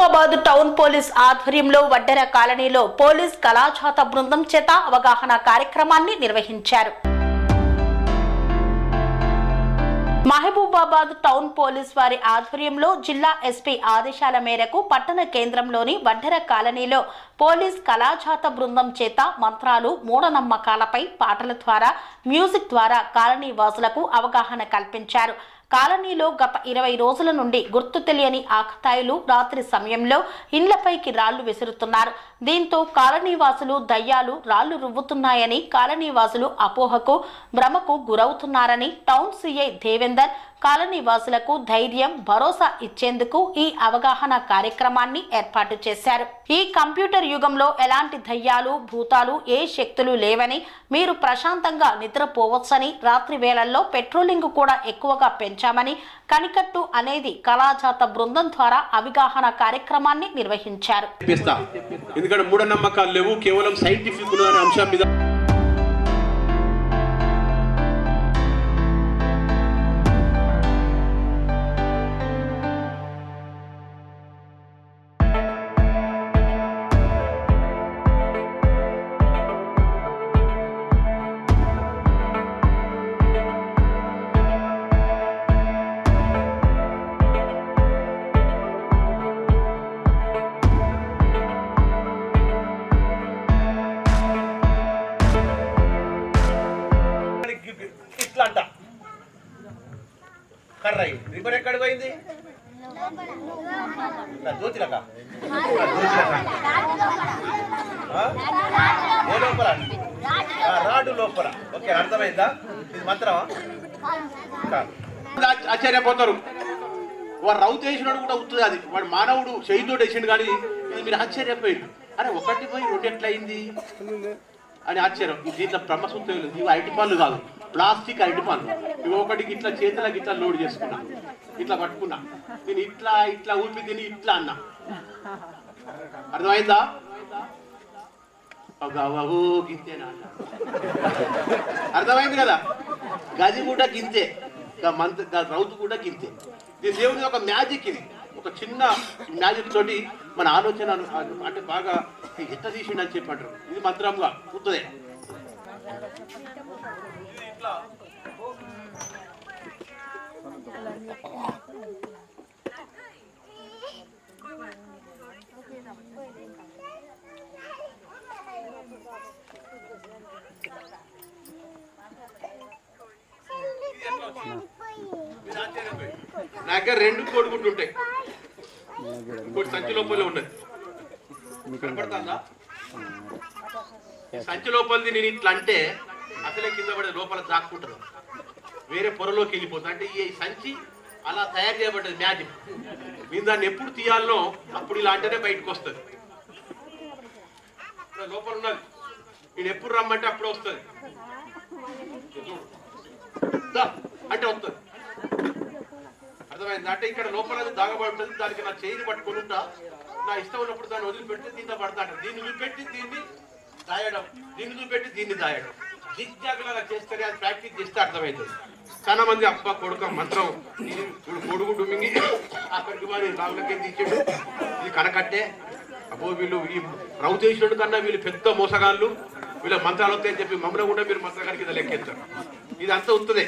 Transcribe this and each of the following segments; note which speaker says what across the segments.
Speaker 1: Mahabubabad town police ఆధ్వర్యంలో వడ్డెర కాలనీలో police కళాఛాత బృందం చేత అవగాహన కార్యక్రమాన్ని నిర్వహించారు. మహబూబాబాద్ టౌన్ పోలీస్ వారి ఆధ్వర్యంలో జిల్లా ఎస్పీ ఆదేశాల మేరకు పట్టణ కేంద్రంలోని వడ్డెర కాలనీలో పోలీస్ కళాఛాత బృందం చేత మంత్రాలు, మూఢనమ్మకాలపై పాటల ద్వారా, మ్యూజిక్ ద్వారా కాలనీ వాసులకు అవగాహన కల్పించారు. కాలనీలో గత 20 రోజుల నుండి గుర్తు తెలియని ఆకతాయిలు రాత్రి సమయంలో ఇండ్లపైకి రాళ్లు విసురుతున్నారు. దీంతో కాలనీవాసులు దయ్యాలు రాళ్లు రువ్వుతున్నాయని, కాలనీవాసులు అపోహకు, భ్రమకు గురవుతున్నారని టౌన్ సిఐ దేవేందర్ కాలనీవాసులకు ధైర్యం, భరోసా ఇచ్చేందుకు ఈ అవగాహన కార్యక్రమాన్ని ఏర్పాటు చేశారు. ఈ కంప్యూటర్ యుగంలో ఎలాంటి దయ్యాలు, భూతాలు, ఏ శక్తులు లేవని, మీరు ప్రశాంతంగా నిద్రపోవచ్చని, రాత్రి వేళల్లో పెట్రోలింగ్ కూడా ఎక్కువగా పెంచామని, కనికట్టు అనేది కళాఛాత బృందం ద్వారా అవగాహన కార్యక్రమాన్ని నిర్వహించారు.
Speaker 2: ఎందుకంటే మూఢనమ్మకాలు లేవు, కేవలం సైంటిఫిక్ అనే అంశం మీద కర్రయి రిబ్బన్ ఎక్కడ పోయింది? దోతిలక ఏ లోపల? రాడు లోపల. ఓకే, అర్థమైందా? ఇది మంత్రమా? ఆశ్చర్యపోతారు. వాడు రౌతు వేసినాడు కూడా అవుతుంది. అది వాడు మానవుడు చేయితోటి వేసిండు, కానీ ఇది మీరు ఆశ్చర్యపోయింది. అరే ఒకటి పోయి రెండు ఎట్లయింది అని ఆశ్చర్యం. దీంట్లో బ్రహ్మసూత్రం లేదు. ఇవి అరటి పనులు కాదు, ప్లాస్టిక్ అరటి పనులు. ఇవి ఒకటికి ఇట్లా చేతులకు ఇట్లా లోడ్ చేసుకున్నా, ఇట్లా పట్టుకున్నా, నేను ఇట్లా ఇట్లా ఊపి తిని ఇట్లా అన్నా. అర్థమైందా? గింతేనా అన్న. అర్థమైంది కదా? గది కూడా గింతే, రౌతు కూడా గింతే. ఇది దేవుని ఒక మ్యాజిక్. ఇది ఒక చిన్న మ్యాజిక్ తోటి మన ఆలోచన అంటే బాగా ఎట్ట తీసిండు అని చెప్పంటారు. ఇది మంత్రంగా కూర్చుదే. నా దగ్గర 2 కోడిగుడ్లు ఉంటాయి. ఇంకోటి సంచి లోపలే ఉన్నది, కనపడుతుందా? సంచి లోపలిది నేను ఇట్లా అంటే అసలే కింద పడే లోపల దాక్కుంటారు, వేరే పొరలోకి వెళ్ళిపోతుంది. అంటే ఈ సంచి అలా తయారు చేయబడ్డది మ్యాజిక్. నేను దాన్ని ఎప్పుడు తీయాలనో అప్పుడు ఇలా అంటేనే బయటకు వస్తుంది. లోపల ఉన్నది, నేను ఎప్పుడు రమ్మంటే అప్పుడు వస్తుంది అంటే వస్తుంది. అర్థమైంది? అంటే ఇక్కడ లోపల దాగబడుతుంది. దానికి నా చేయిని పట్టుకొని ఉంటా, నా ఇష్టం ఉన్నప్పుడు దాన్ని వదిలిపెట్టి దీంట్లో పడతాడు. దీన్ని చూపెట్టి దీన్ని దాయడం, దీన్ని చూపెట్టి దీన్ని దాయడం, జిగ్జాగ్లాగా చేస్తేనే అది ప్రాక్టీస్ చేస్తే అర్థమవుతుంది. చాలా మంది అబ్బా కొడుక మంత్రం ఇప్పుడు కొడుకు మింగి అక్కడికి మరి రావులకే తీసాడు, ఇది కనకట్టే, అబ్బో వీళ్ళు ఈ రౌతేశ్వరుడు కన్నా వీళ్ళు పెద్ద మోసగాళ్ళు, వీళ్ళ మంత్రాలు వస్తాయని చెప్పి మమ్మల్ని కూడా మీరు మంత్రగారికి ఇది లెక్కేస్తారు. ఇది అంతా వస్తుంది.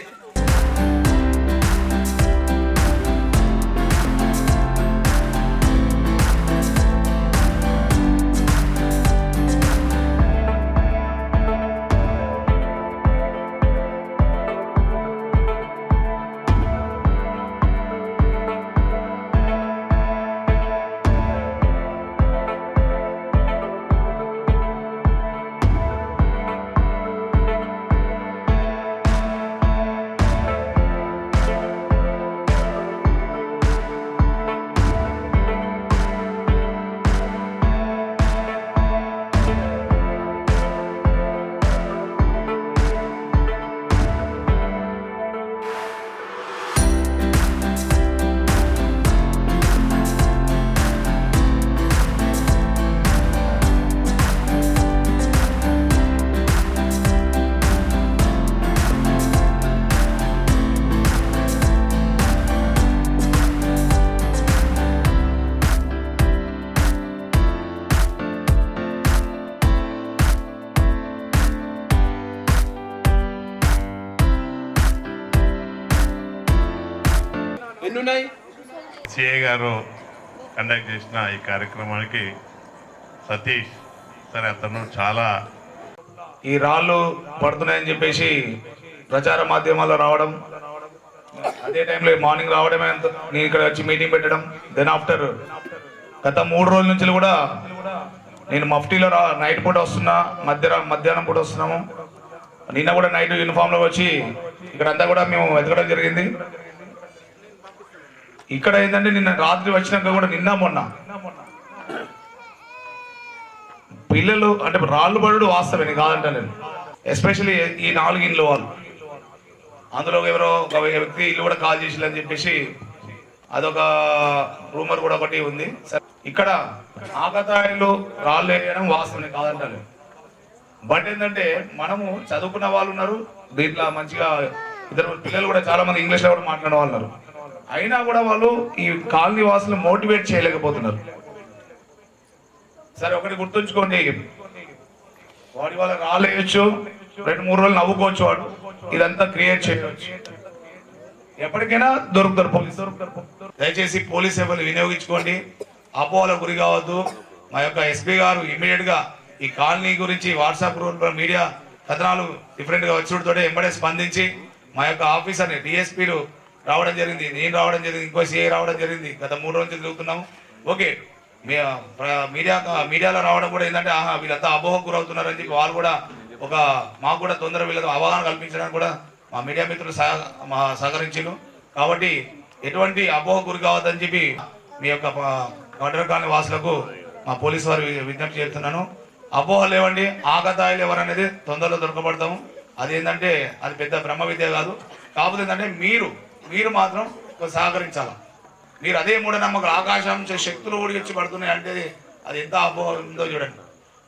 Speaker 3: సిఐ గారు కండక్ట్ చేసిన ఈ కార్యక్రమానికి సతీష్ సరే అతను చాలా
Speaker 4: ఈ రాళ్ళు పడుతున్నాయని చెప్పేసి ప్రచార మాధ్యమాల్లో రావడం, అదే టైంలో మార్నింగ్ రావడమే నేను ఇక్కడ వచ్చి మీటింగ్ పెట్టడం. దెన్ ఆఫ్టర్ గత 3 రోజుల నుంచి కూడా నేను మఫ్టీలో నైట్ పూట వస్తున్నా, మధ్యాహ్నం పూట వస్తున్నాము. నిన్న కూడా నైట్ యూనిఫామ్లో వచ్చి ఇక్కడంతా కూడా మేము వెతకడం జరిగింది. ఇక్కడ ఏంటంటే నిన్న రాత్రి వచ్చినాక కూడా నిన్న మొన్న పిల్లలు అంటే రాళ్ళు పడు వాస్తవే కాదంట నేను, ఎస్పెషల్లీ ఈ 4 ఇండ్లు వాళ్ళు, అందులో ఎవరో ఒక వ్యక్తి ఇల్లు కూడా కాల్ చేసిల్లని చెప్పేసి అదొక రూమర్ కూడా ఒకటి ఉంది. ఇక్కడ ఆకతాయిలు రాళ్ళు వేయడం వాస్తవమే కాదంటారు. బట్ ఏంటంటే మనము చదువుకున్న వాళ్ళు ఉన్నారు దీంట్లో, మంచిగా ఇద్దరు పిల్లలు కూడా చాలా మంది ఇంగ్లీష్లో కూడా మాట్లాడే వాళ్ళు ఉన్నారు. అయినా కూడా వాళ్ళు ఈ కాలనీ వాసులు మోటివేట్ చేయలేకపోతున్నారు. సరే ఒకటి గుర్తుంచుకోండి, వాడి వాళ్ళ రాలేయచ్చు, 2-3 రోజులు నవ్వుకోవచ్చు, వాడు ఇదంతా క్రియేట్ చేయవచ్చు, ఎప్పటికైనా దొరుకుతారు పోలీసు. దయచేసి పోలీస్ సేవలు వినియోగించుకోండి, అపోహలకు గురి కావద్దు. మా యొక్క ఎస్పీ గారు ఇమీడియట్ గా ఈ కాలనీ గురించి వాట్సాప్ గ్రూప్ మీడియా కథనాలు డిఫరెంట్ గా వచ్చుడుతోటే ఎంబడే స్పందించి మా యొక్క ఆఫీసర్ని డిఎస్పీలు రావడం జరిగింది, నేను రావడం జరిగింది, ఇంకో సిఐ రావడం జరిగింది. గత 3 రోజులు తిరుగుతున్నాము. ఓకే, మీడియాలో రావడం కూడా ఏంటంటే వీళ్ళంతా అపోహకు గురవుతున్నారని చెప్పి వాళ్ళు కూడా మాకు కూడా తొందర వీళ్ళతో అవగాహన కల్పించడానికి కూడా మా మీడియా మిత్రులు సహకరించారు. కాబట్టి ఎటువంటి అపోహ గురి కావద్దని చెప్పి మీ యొక్క వడ్డర కాలనీ వాసులకు మా పోలీసు వారు విజ్ఞప్తి చేస్తున్నాను. అపోహలు లేవండి, ఆకతాయిలు ఎవరనేది తొందరలో దొరకబడతాము. అదేంటంటే అది పెద్ద బ్రహ్మ విద్య కాదు. కాకపోతే ఏంటంటే మీరు మాత్రం సహకరించాలి. మీరు అదే మూఢనమ్మకాలు ఆకాశం నుంచి శక్తులు ఊడిచ్చి పడుతున్నాయి అంటే అది ఎంత అపోహ ఉందో చూడండి.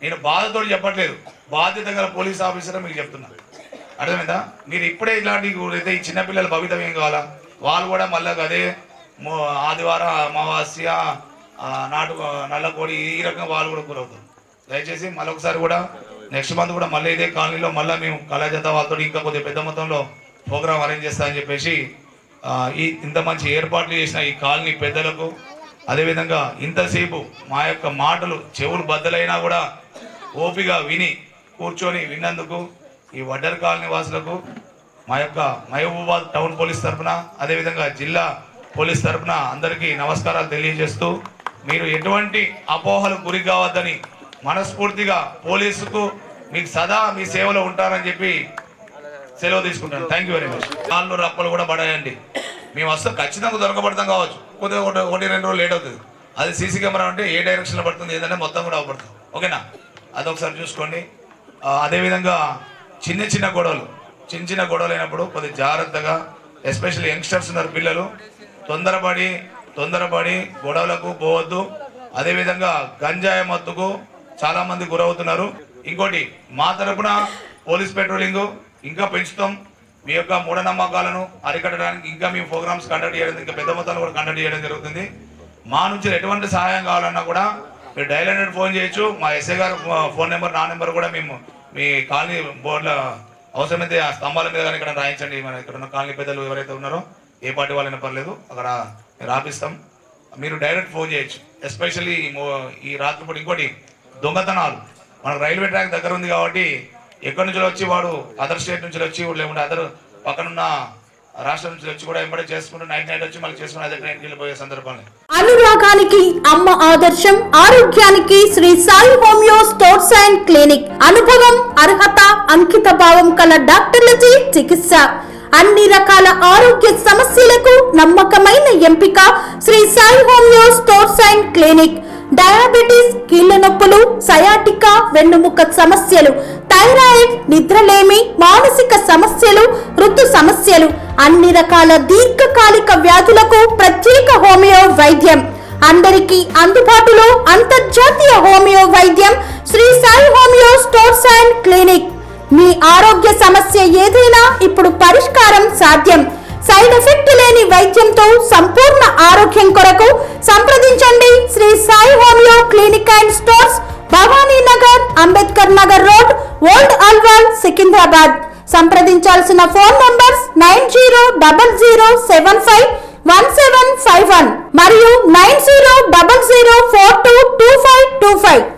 Speaker 4: నేను బాధతో చెప్పట్లేదు, బాధ్యత గల పోలీస్ ఆఫీసర్ మీకు చెప్తున్నా, అర్థమైందా? మీరు ఇప్పుడే ఇలాంటి అయితే ఈ చిన్నపిల్లల భవితం ఏం కావాలా, వాళ్ళు కూడా మళ్ళీ అదే ఆదివారం అమావాస్య నాటు నల్లకోడి ఈ రకంగా వాళ్ళు కూడా గురవుతారు. దయచేసి మళ్ళొకసారి కూడా నెక్స్ట్ మంత్ కూడా మళ్ళీ ఇదే కాలనీలో మళ్ళీ మేము కళాజత వాళ్ళతో ఇంకా కొద్దిగా పెద్ద మొత్తంలో ప్రోగ్రామ్ అరేంజ్ చేస్తామని చెప్పేసి ఇంత మంచి ఏర్పాట్లు చేసిన ఈ కాలనీ పెద్దలకు, అదేవిధంగా ఇంతసేపు మా యొక్క మాటలు చెవులు బద్దలైనా కూడా ఓపిగా విని కూర్చొని విన్నందుకు ఈ వడ్డర్ కాలనీ వాసులకు మా యొక్క మహబూబాబాద్ టౌన్ పోలీస్ తరఫున, అదేవిధంగా జిల్లా పోలీస్ తరఫున అందరికీ నమస్కారాలు తెలియజేస్తూ, మీరు ఎటువంటి అపోహలకు గురి కావద్దని మనస్ఫూర్తిగా పోలీసుకు మీకు సదా మీ సేవలో ఉంటారని చెప్పి సెలవు తీసుకుంటాను. Thank you very much. 4 రప్పలు కూడా పడాయండి, మేము వస్తే ఖచ్చితంగా దొరకబడతాం కావచ్చు, కొద్దిగా 1-2 రోజులు లేట్ అవుతుంది. అది సీసీ కెమెరా అంటే ఏ డైరెక్షన్లో పడుతుంది ఏదంటే మొత్తం కూడా అవపడుతుంది. ఓకేనా, అదొకసారి చూసుకోండి. అదేవిధంగా చిన్న గొడవలు అయినప్పుడు కొద్దిగా జాగ్రత్తగా, ఎస్పెషల్లీ యంగ్స్టర్స్ ఉన్నారు పిల్లలు, తొందరపడి గొడవలకు పోవద్దు. అదేవిధంగా గంజాయి మత్తుకు చాలా మంది గురవుతున్నారు. ఇంకోటి మా తరపున పోలీస్ పెట్రోలింగ్ ఇంకా పెంచుతాం. మీ యొక్క మూఢనమ్మకాలను అరికట్టడానికి ఇంకా మేము ప్రోగ్రామ్స్ కండక్ట్ చేయడం, ఇంకా పెద్ద మొత్తాలు కూడా కండక్ట్ చేయడం జరుగుతుంది. మా నుంచి ఎటువంటి సహాయం కావాలన్నా కూడా మీరు డైల్ 100 ఫోన్ చేయొచ్చు. మా ఎస్ఐ గారు ఫోన్ నెంబర్, నా నెంబర్ కూడా మేము మీ కాలనీ బోర్డుల అవసరమైతే ఆ స్తంభాల మీద కానీ ఇక్కడ రాయించండి. మన ఇక్కడ ఉన్న కాలనీ పెద్దలు ఎవరైతే ఉన్నారో ఏ పార్టీ వాళ్ళైనా పర్లేదు, అక్కడ మీరు ఆపిస్తాం. మీరు డైరెక్ట్ ఫోన్ చేయొచ్చు. ఎస్పెషల్లీ ఈ రాత్రిపూట ఇంకోటి దొంగతనాలు, మనకు రైల్వే ట్రాక్ దగ్గర ఉంది కాబట్టి ఎక్కడి నుంచి వచ్చి వాడు అదర్ స్టేట్ నుంచి వచ్చి లేకుంటే అదర్ పక్కనున్న రాష్ట్రం నుంచి వచ్చి కూడా ఎంబడే చేసుకుంటూ నైట్ వచ్చి మళ్ళీ చేసుకుని అదే ట్రైన్కి వెళ్ళిపోయే సందర్భాలు.
Speaker 1: అనురాగానికి అమ్మ ఆదర్శం, ఆరోగ్యానికి Sri Sai homeo stores and clinic. అనుభవం, అర్హత, అంకిత భావం కల డాక్టర్లచే చికిత్స. అన్ని రకాల ఆరోగ్య సమస్యలకు నమ్మకమైన ఎంపిక Sri Sai homeo stores and clinic. Diabetes, కీళ్ల నొప్పులు, సయాటికా, వెన్నుముక్క సమస్యలు, థైరాయిడ్, నిద్రలేమి, మానసిక సమస్యలు, ఋతు సమస్యలు, అన్ని రకాల దీర్ఘకాలిక వ్యాధులకు ప్రత్యేక హోమియో వైద్యం. అందరికీ అందుబాటులో అంతర్జాతీయ హోమియో వైద్యం Shri Sai homeo stores and clinic. మీ ఆరోగ్య సమస్య ఏదైనా ఇప్పుడు పరిష్కారం సాధ్యం. సైడ్ ఎఫెక్ట్ లేని వైద్యంతో సంపూర్ణ ఆరోగ్యం కొరకు సంప్రదించండి Shri Sai homeo clinic and stores, Bhavani Nagar, Ambedkar Nagar road, old Alwal, Secunderabad. సంప్రదించాల్సిన ఫోన్ నంబర్స్ 900075
Speaker 5: 1751 మరియు 9000422525.